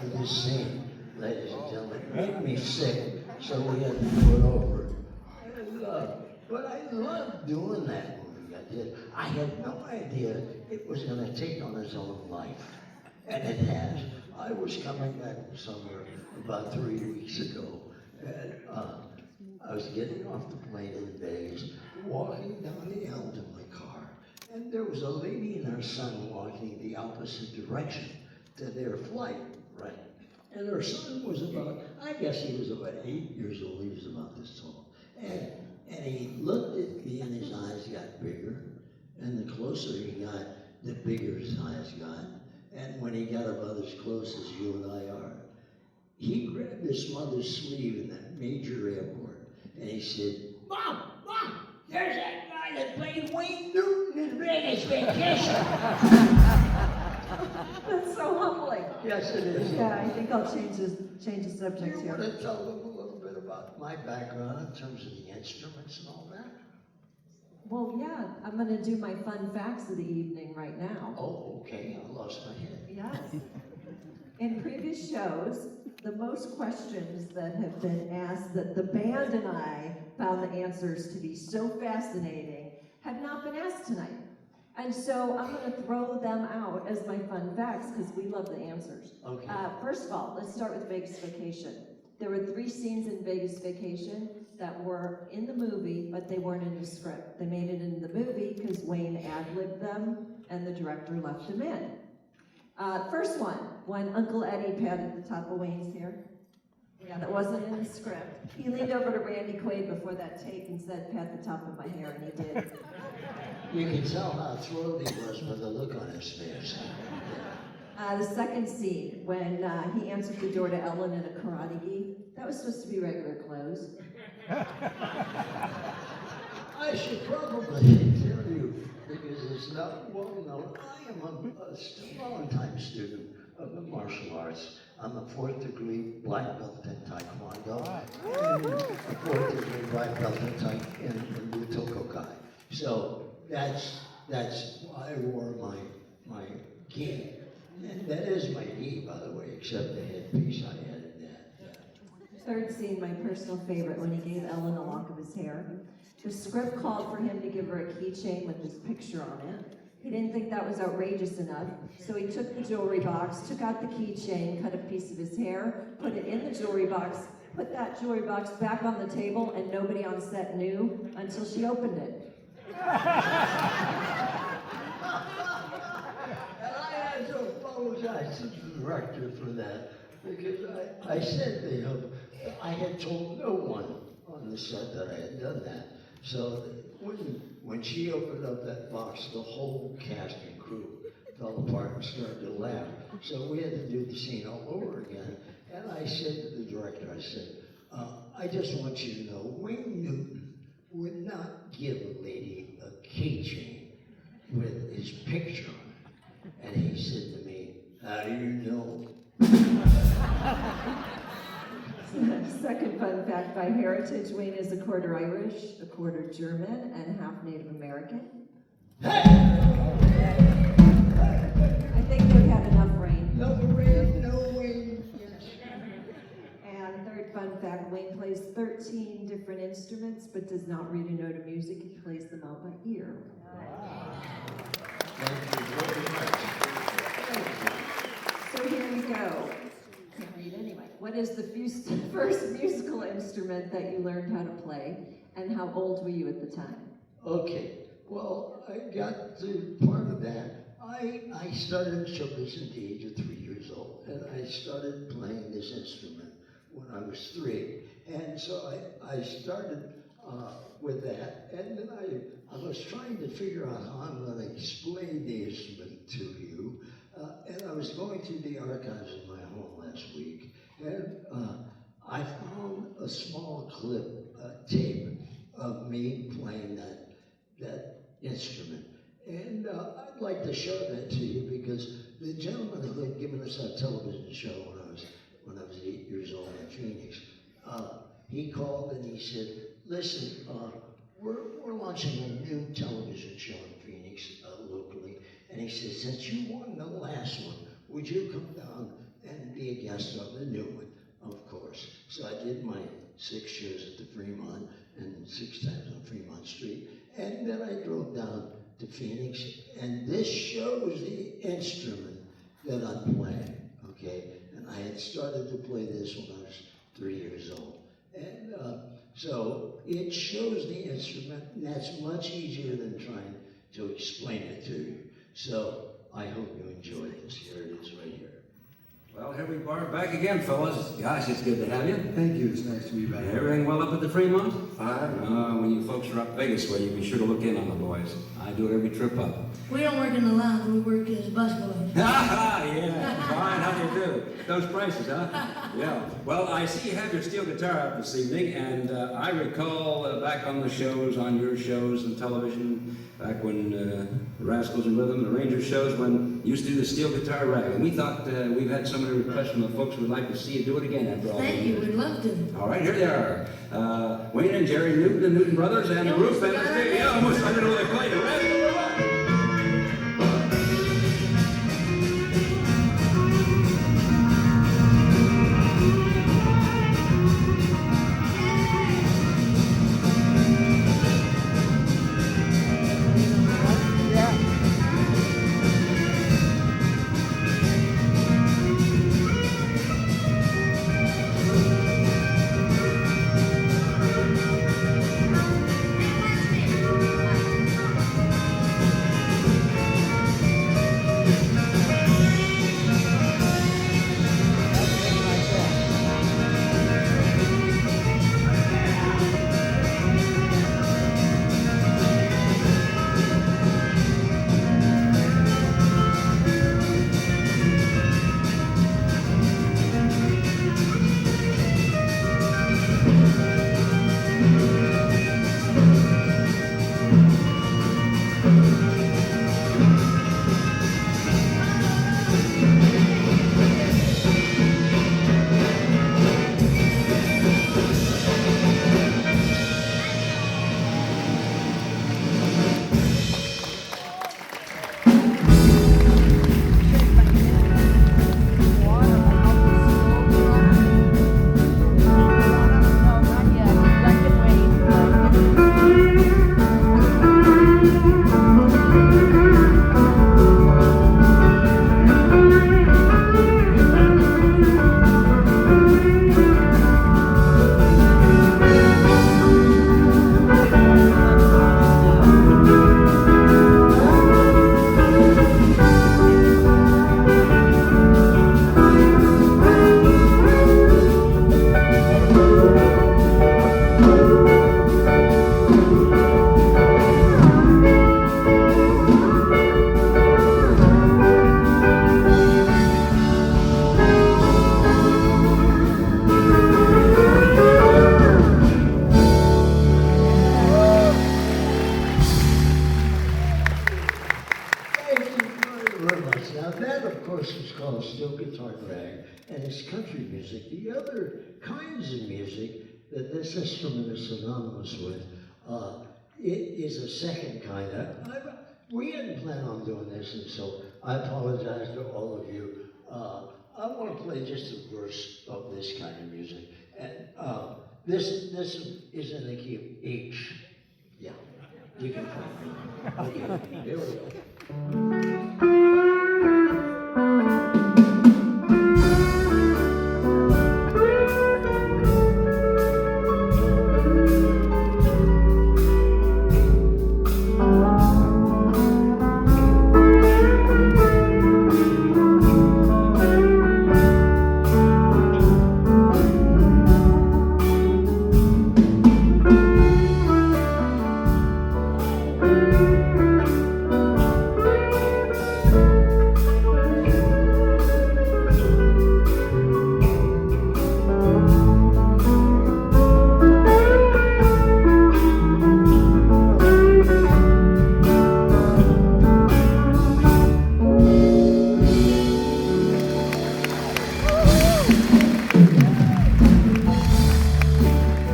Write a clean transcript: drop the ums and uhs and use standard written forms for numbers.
This scene, ladies and gentlemen, made me sick, so we had to do it over. But I loved doing that movie. I did. I had no idea it was going to take on its own life, and it has. I was coming back from somewhere about 3 weeks ago, and I was getting off the plane in Vegas, walking down the aisle to my car, and there was a lady and her son walking the opposite direction to their flight, right? And her son was about, I guess he was about 8 years old, he was about this tall. And he looked at me and his eyes got bigger, and the closer he got, the bigger his eyes got. And when he got about as close as you and I are, he grabbed his mother's sleeve in that major airport, and he said, Mom, there's that guy that played Wayne Newton in Vegas Vacation. That's so humbling. Yes, it is. Yeah, I think I'll change the subject You here. want to tell them a little bit about my background in terms of the instruments and all that? Well, yeah, I'm going to do my fun facts of the evening right now. Oh, okay, I lost my head. Yes. In previous shows, the most questions that have been asked that the band and I found the answers to be so fascinating have not been asked tonight. And so I'm going to throw them out as my fun facts because we love the answers. Okay. First of all, let's start with Vegas Vacation. There were 3 scenes in Vegas Vacation that were in the movie, but they weren't in the script. They made it in the movie because Wayne ad-libbed them and the director left them in. First one, when Uncle Eddie patted the top of Wayne's hair. Yeah, that wasn't in the script. He leaned over to Randy Quaid before that take and said, pat the top of my hair, and he did. You can tell how thrilled he was by the look on his face. The second scene, when he answered the door to Ellen in a karate gi, that was supposed to be regular clothes. I should probably tell you, because it's not well known, I am a long-time student of the martial arts. I'm a 4th degree black belt in Taekwondo, and a 4th degree black belt in the Tokokai. So that's why I wore my gi. And that is my gi, by the way, except the headpiece I added that. Third scene, my personal favorite, when he gave Ellen a lock of his hair. The script called for him to give her a keychain with his picture on it. He didn't think that was outrageous enough, so he took the jewelry box, took out the keychain, cut a piece of his hair, put it in the jewelry box, put that jewelry box back on the table, and nobody on set knew until she opened it. And I had to apologize to the director for that, because I said to him, I had told no one on the set that I had done that. So when she opened up that box, the whole cast and crew fell apart and started to laugh. So we had to do the scene all over again. And I said to the director, I said, I just want you to know, Wayne Newton would not give a lady a keychain with his picture on it. And he said to me, how do you know? Second fun fact, by heritage, Wayne is a quarter Irish, a quarter German, and half Native American. I think they've had enough rain. No rain, no rain. And third fun fact, Wayne plays 13 different instruments, but does not read a note of music. He plays them out by ear. Thank you very much. So here we go. Can't read anyway. What is the first musical instrument that you learned how to play, and how old were you at the time? Okay, well, I got to part of that. I started show business at the age of 3 years old, and I started playing this instrument when I was 3. And so I started with that, and then I was trying to figure out how I'm going to explain the instrument to you. And I was going through the archives in my home last week, and I found a small clip, tape of me playing that instrument. And I'd like to show that to you because the gentleman who had given us that television show when I was 8 years old in Phoenix, he called and he said, listen, we're launching a new television show in Phoenix locally. And he said, since you won the last one, would you come down and be a guest on the new one, of course. So I did my 6 shows at the Fremont and 6 times on Fremont Street. And then I drove down to Phoenix, and this shows the instrument that I'm playing, okay? And I had started to play this when I was 3 years old. And so it shows the instrument, and that's much easier than trying to explain it to you. So I hope you enjoy this. Here it is right here. Well, here we are back again, fellas. Gosh, it's good to have you. Thank you, it's nice to be back. Everything well up at the Fremont? When you folks are up Vegas way, you be sure to look in on the boys. I do it every trip up. We don't work in the lounge, we work as busboys. Yeah, fine, how do you do? Those prices, huh? Yeah. Well, I see you have your steel guitar out this evening, and I recall back on the shows, on your shows and television, back when the Rascals and Rhythm, the Rangers shows, when you used to do the steel guitar rag. And we thought we've had so many requests from the folks who would like to see you do it again after all these Thank you, years. we'd love to. All right, here they are. Wayne and Jerry Newton, the Newton Brothers, and the Roof and the Steel. Yeah, almost I didn't know they played it. Rascals and Rhythm. It's called steel guitar rag, and it's country music. The other kinds of music that this instrument is synonymous with, it is a second kind. We hadn't planned on doing this, and so I apologize to all of you. I want to play just a verse of this kind of music, and this is in the key of H. Yeah, you can find it. Okay, here we go.